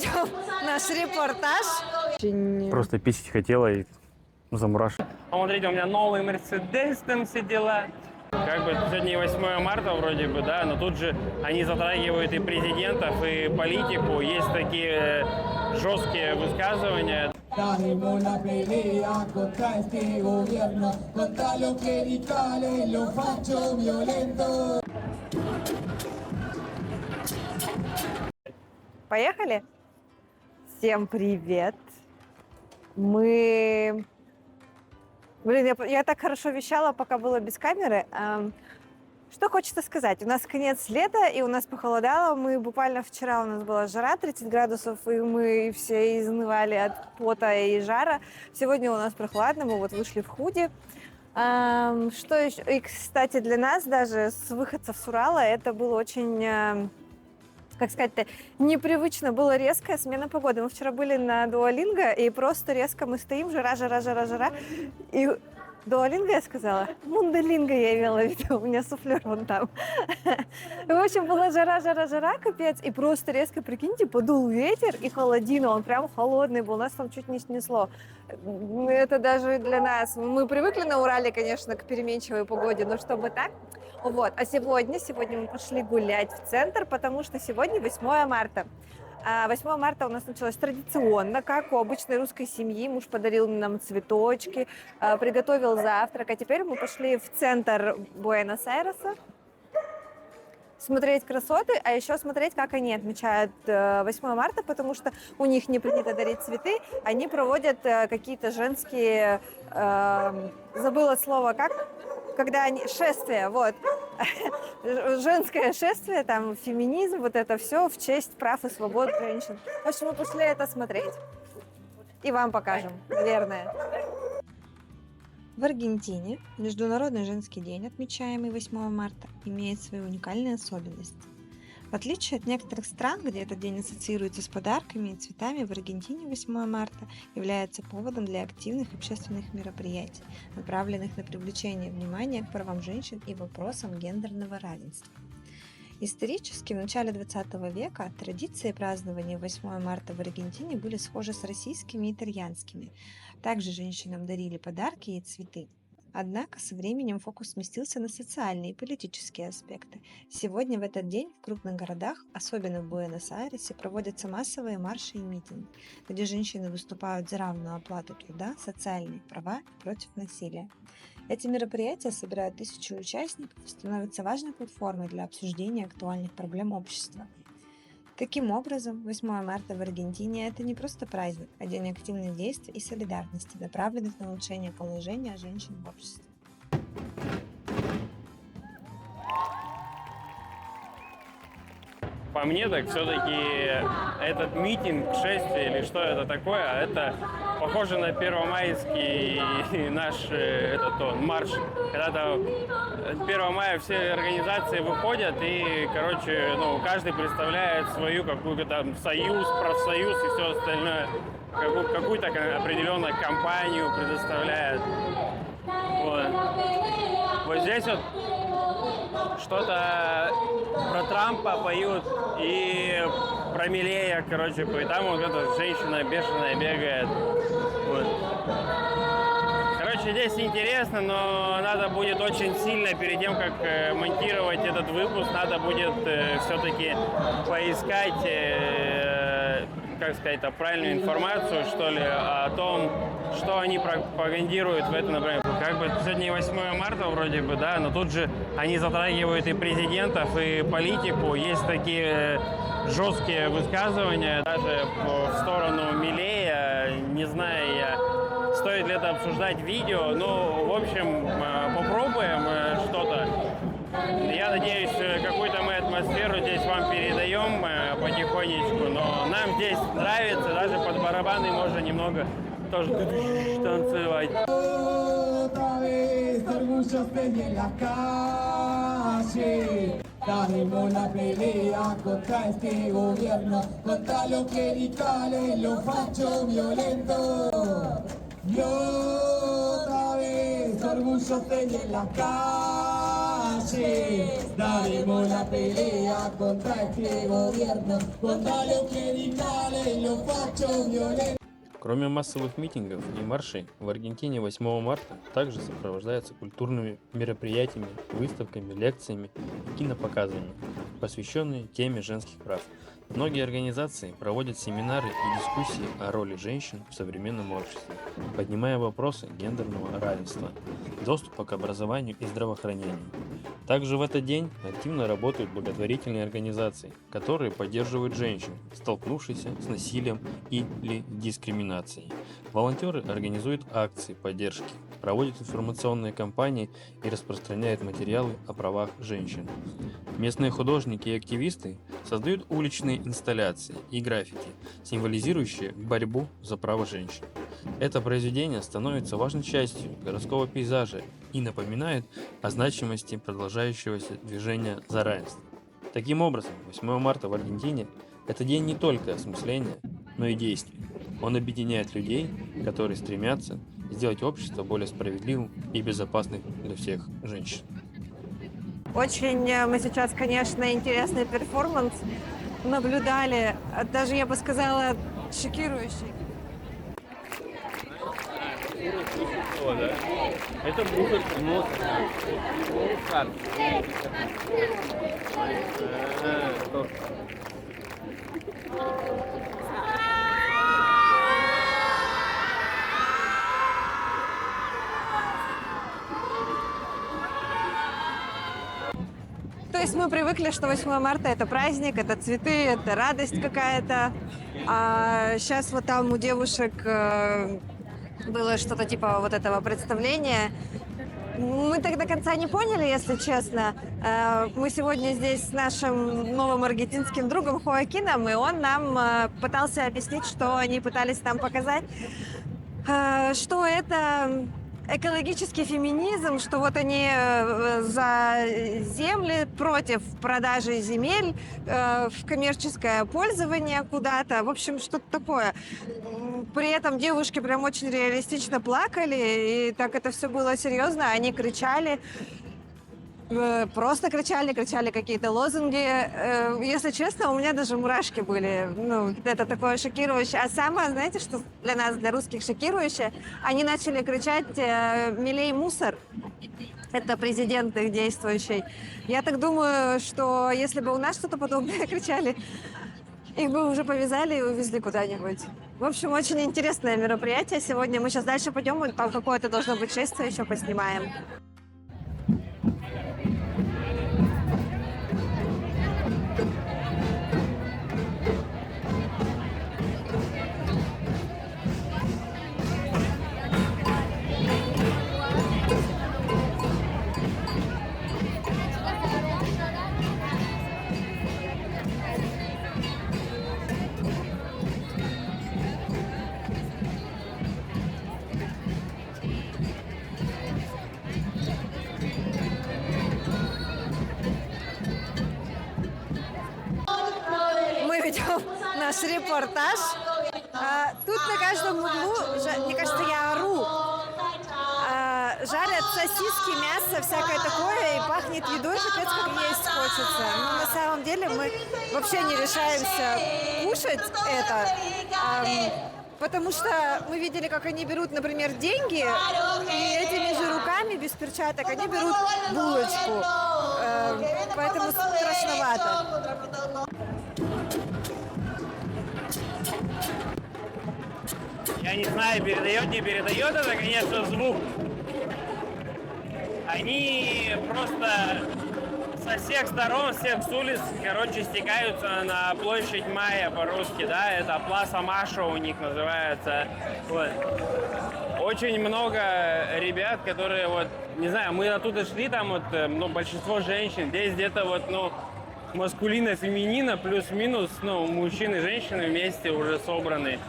ведем наш репортаж. Просто писать хотела и замурашила. Смотрите, у меня новый Мерседес, там все дела. Как бы сегодня 8 марта вроде бы, да, но тут же они затрагивают и президентов, и политику. Есть такие жесткие высказывания. Daremos la pelea contra este gobierno, contra los clericales, los fachos violentos. Поехали? Всем привет! Мы... Блин, я так хорошо вещала, пока было без камеры. Что хочется сказать? У нас конец лета, и у нас похолодало. Мы буквально вчера у нас была жара 30 градусов, и мы все изнывали от пота и жара. Сегодня у нас прохладно, мы вот вышли в худи. Что еще? И, кстати, для нас даже с выходцев с Урала это было очень... как сказать-то, непривычно, было резкая смена погоды. Мы вчера были на Дуолинго, и просто резко мы стоим, жара, и Дуолинго я сказала? Мундалинго я имела в виду, у меня суфлер вон там. В общем, была жара, капец, и просто резко, прикиньте, подул ветер и холодина, он прям холодный был, нас там чуть не снесло. Это даже для нас, мы привыкли на Урале, конечно, к переменчивой погоде, но чтобы так. Вот, а сегодня мы пошли гулять в центр, потому что сегодня 8 марта. 8 марта у нас началось традиционно, как у обычной русской семьи. Муж подарил нам цветочки, приготовил завтрак, а теперь мы пошли в центр Буэнос-Айреса смотреть красоты, а еще смотреть, как они отмечают 8 марта, потому что у них не принято дарить цветы, они проводят какие-то женские, забыла слово, когда они, шествия, вот, женское шествие, там, феминизм, вот это все в честь прав и свобод женщин. В общем, мы пошли это смотреть и вам покажем, наверное. В Аргентине Международный женский день, отмечаемый 8 марта, имеет свои уникальные особенности. В отличие от некоторых стран, где этот день ассоциируется с подарками и цветами, в Аргентине 8 марта является поводом для активных общественных мероприятий, направленных на привлечение внимания к правам женщин и вопросам гендерного равенства. Исторически, в начале 20 века традиции празднования 8 марта в Аргентине были схожи с российскими и итальянскими. Также женщинам дарили подарки и цветы. Однако со временем фокус сместился на социальные и политические аспекты. Сегодня в этот день в крупных городах, особенно в Буэнос-Айресе, проводятся массовые марши и митинги, где женщины выступают за равную оплату труда, социальные права и против насилия. Эти мероприятия собирают тысячи участников и становятся важной платформой для обсуждения актуальных проблем общества. Таким образом, 8 марта в Аргентине – это не просто праздник, а день активных действий и солидарности, направленных на улучшение положения женщин в обществе. По мне, так все-таки этот митинг, шествие или что это такое, это похоже на первомайский наш марш. Когда-то 1 мая все организации выходят и, короче, каждый представляет свою какую-то там союз, профсоюз и все остальное. Какую-то определенную компанию предоставляет. Вот здесь вот что-то про Трампа поют и про Милея, короче, и там вот эта женщина бешеная бегает. Вот. Короче, здесь интересно, но надо будет очень сильно перед тем, как монтировать этот выпуск, надо будет все-таки поискать, как сказать, правильную информацию, что ли, о том, что они пропагандируют в этом направлении. Как бы сегодня 8 марта вроде бы, да, но тут же они затрагивают и президентов, и политику. Есть такие жесткие высказывания, даже в сторону Милея, не знаю я, стоит ли это обсуждать в видео, ну, в общем, попробуем что-то. Я надеюсь, какую-то мы атмосферу здесь вам передаем потихонечку, но нам здесь нравится, даже под барабаны можно немного тоже танцевать. Daremos la pelea contra este gobierno, contra los clericales, los fachos violentos. Y otra vez orgullo en las calles, daremos la pelea contra este gobierno, contra los clericales, los fachos violentos. Кроме массовых митингов и маршей, в Аргентине 8 марта также сопровождается культурными мероприятиями, выставками, лекциями и кинопоказами, посвященные теме женских прав. Многие организации проводят семинары и дискуссии о роли женщин в современном обществе, поднимая вопросы гендерного равенства, доступа к образованию и здравоохранению. Также в этот день активно работают благотворительные организации, которые поддерживают женщин, столкнувшихся с насилием или дискриминацией. Волонтеры организуют акции поддержки, проводят информационные кампании и распространяют материалы о правах женщин. Местные художники и активисты создают уличные инсталляции и граффити, символизирующие борьбу за права женщин. Это произведение становится важной частью городского пейзажа и напоминает о значимости продолжающегося движения за равенство. Таким образом, 8 марта в Аргентине – это день не только осмысления, но и действий. Он объединяет людей, которые стремятся сделать общество более справедливым и безопасным для всех женщин. Очень мы сейчас, конечно, интересный перформанс наблюдали, даже, я бы сказала, шокирующий. Это будет нос. То есть мы привыкли, что 8 марта это праздник, это цветы, это радость какая-то. А сейчас вот там у девушек было что-то типа вот этого представления. Мы так до конца не поняли, если честно. Мы сегодня здесь с нашим новым аргентинским другом Хоакином, и он нам пытался объяснить, что они пытались нам показать, что это экологический феминизм, что вот они за земли, против продажи земель в коммерческое пользование куда-то. В общем, что-то такое. При этом девушки прям очень реалистично плакали, и так это все было серьезно. Они кричали, просто кричали какие-то лозунги. Если честно, у меня даже мурашки были. Ну, это такое шокирующее. А самое, знаете, что для нас, для русских, шокирующее? Они начали кричать «Милей мусор». Это президент их действующий. Я так думаю, что если бы у нас что-то подобное кричали, их бы уже повязали и увезли куда-нибудь. В общем, очень интересное мероприятие сегодня. Мы сейчас дальше пойдем, и там какое-то должно быть шествие, еще поснимаем. Наш репортаж. Тут на каждом углу, мне кажется, я ору, жарят сосиски, мясо, всякое такое, и пахнет едой, капец, как есть хочется. Но на самом деле мы вообще не решаемся кушать это, потому что мы видели, как они берут, например, деньги, и этими же руками, без перчаток, они берут булочку. Поэтому страшновато. Я не знаю, передает, не передает это, конечно, звук. Они просто со всех сторон, всех с улиц, короче, стекаются на площадь Мая по-русски, да, это Пласа Маша у них называется. Вот. Очень много ребят, которые вот, не знаю, мы оттуда шли, там вот, ну, большинство женщин, здесь где-то вот, ну, маскулино-феминина, плюс-минус, ну, мужчины и женщины вместе уже собраны.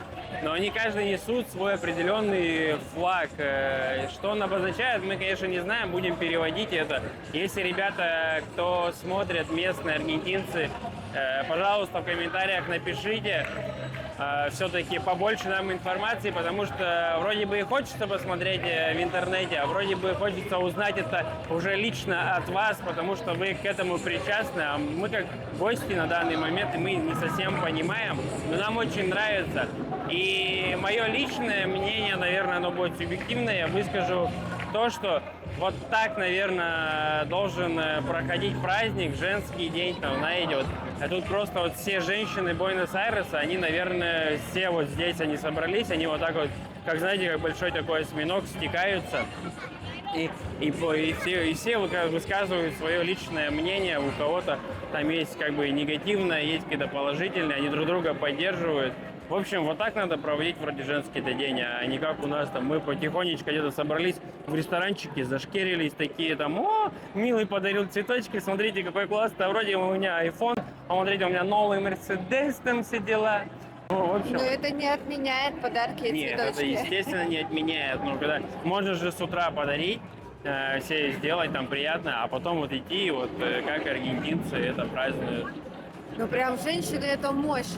Но они каждый несут свой определенный флаг. Что он обозначает, мы, конечно, не знаем, будем переводить это. Если ребята, кто смотрит, местные аргентинцы, пожалуйста, в комментариях напишите, все-таки побольше нам информации, потому что вроде бы и хочется посмотреть в интернете, а вроде бы хочется узнать это уже лично от вас, потому что вы к этому причастны, а мы как гости на данный момент, и мы не совсем понимаем, но нам очень нравится. И мое личное мнение, наверное, оно будет субъективное, я выскажу то, что вот так, наверное, должен проходить праздник, женский день, там, знаете, вот. А тут просто вот все женщины Буэнос-Айреса, они, наверное, все вот здесь они собрались, они вот так вот, как, знаете, как большой такой осьминог, стекаются. И все высказывают свое личное мнение, у кого-то там есть как бы негативное, есть какие-то положительные, они друг друга поддерживают. В общем, вот так надо проводить вроде женский-то день, а не как у нас там, мы потихонечку где-то собрались в ресторанчике, зашкерились такие там, о, милый подарил цветочки, смотрите, какой классный, а вроде у меня iPhone, а смотрите, у меня новый Mercedes, там все дела. Ну, в общем, Но это не отменяет подарки и нет, цветочки. это естественно не отменяет, но когда можно же с утра подарить, все сделать там приятно, а потом вот идти, вот как аргентинцы это празднуют. Ну прям женщины это мощь.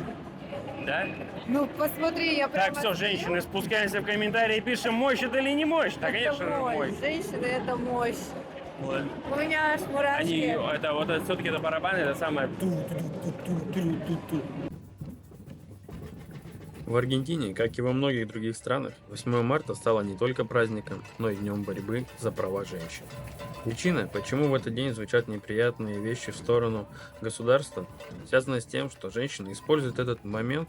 Да? Ну посмотри, я прям... Так, все, женщины, спускаемся в комментарии, пишем, мощь это или не мощь. Да, конечно, же мощь. Женщины это мощь. Вот. У меня аж мурашки. Они, это вот все-таки это барабаны, это самое. В Аргентине, как и во многих других странах, 8 марта стало не только праздником, но и днем борьбы за права женщин. Причина, почему в этот день звучат неприятные вещи в сторону государства, связана с тем, что женщины используют этот момент,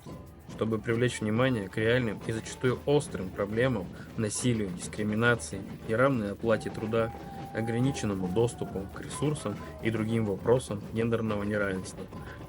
чтобы привлечь внимание к реальным и зачастую острым проблемам насилию, дискриминации, неравной оплате труда, ограниченному доступу к ресурсам и другим вопросам гендерного неравенства.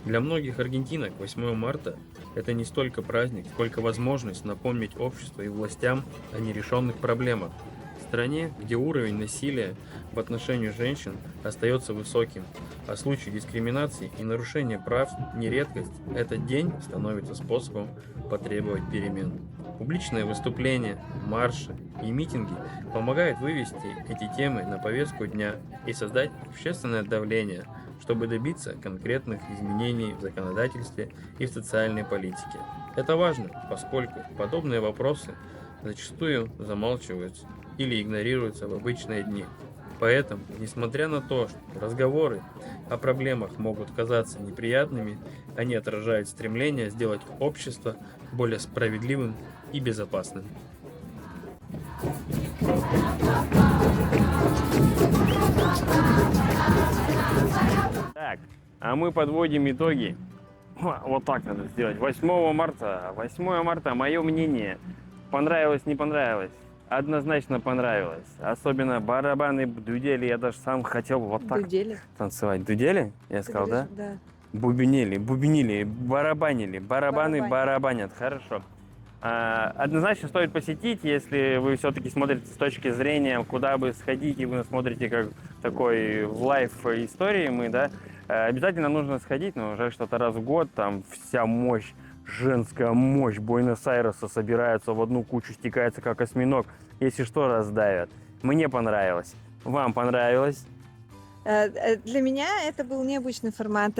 Для многих аргентинок 8 марта это не столько праздник, сколько возможность напомнить обществу и властям о нерешенных проблемах. В стране, где уровень насилия в отношении женщин остается высоким, а случаи дискриминации и нарушения прав не редкость, этот день становится способом потребовать перемен. Публичные выступления, марши и митинги помогают вывести эти темы на повестку дня и создать общественное давление, чтобы добиться конкретных изменений в законодательстве и в социальной политике. Это важно, поскольку подобные вопросы зачастую замалчиваются или игнорируются в обычные дни. Поэтому, несмотря на то, что разговоры о проблемах могут казаться неприятными, они отражают стремление сделать общество более справедливым и безопасным. Так, а мы подводим итоги. Вот так надо сделать. 8 марта. 8 марта, мое мнение. Понравилось, не понравилось. Однозначно понравилось. Особенно барабаны, дудели. Я даже сам хотел вот так Дудели? танцевать. Дудели? Я сказал, да? Да. Бубнили, барабанили. Барабаны Барабанили. барабанят. Хорошо. Однозначно стоит посетить, если вы все-таки смотрите с точки зрения, куда бы сходить, и вы смотрите как такой в лайф истории мы, да, обязательно нужно сходить, но жаль, что это раз в год, там вся мощь, женская мощь Буэнос-Айреса собирается в одну кучу, стекается как осьминог, если что, раздавят. Мне понравилось. Вам понравилось? Для меня это был необычный формат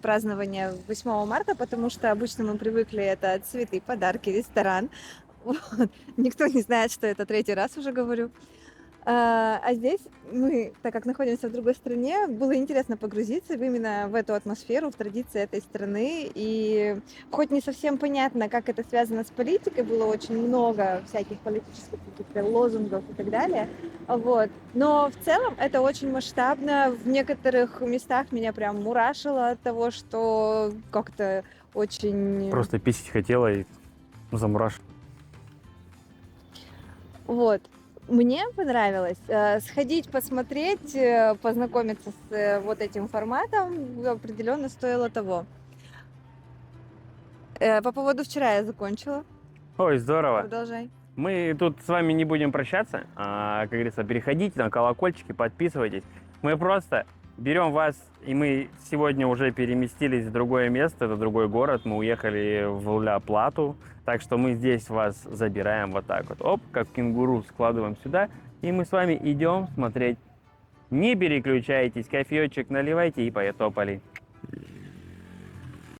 празднования 8 марта, потому что обычно мы привыкли это цветы, подарки, ресторан. Вот. Никто не знает, что это третий раз уже говорю. А здесь мы, так как находимся в другой стране, было интересно погрузиться именно в эту атмосферу, в традиции этой страны. И хоть не совсем понятно, как это связано с политикой, было очень много всяких политических каких-то лозунгов и так далее. Вот. Но в целом это очень масштабно. В некоторых местах меня прям мурашило от того, что как-то очень... Просто писать хотела и замурашила. Вот. Мне понравилось сходить, посмотреть, познакомиться с вот этим форматом определенно стоило того. По поводу вчера я закончила. Ой, здорово. Продолжай. Мы тут с вами не будем прощаться, как говорится, переходите на колокольчики, подписывайтесь. Мы просто берем вас, и мы сегодня уже переместились в другое место, это другой город, мы уехали в Ля-Плату, так что мы здесь вас забираем вот так вот, оп, как кенгуру складываем сюда, и мы с вами идем смотреть. Не переключайтесь, кофеечек наливайте и потопали.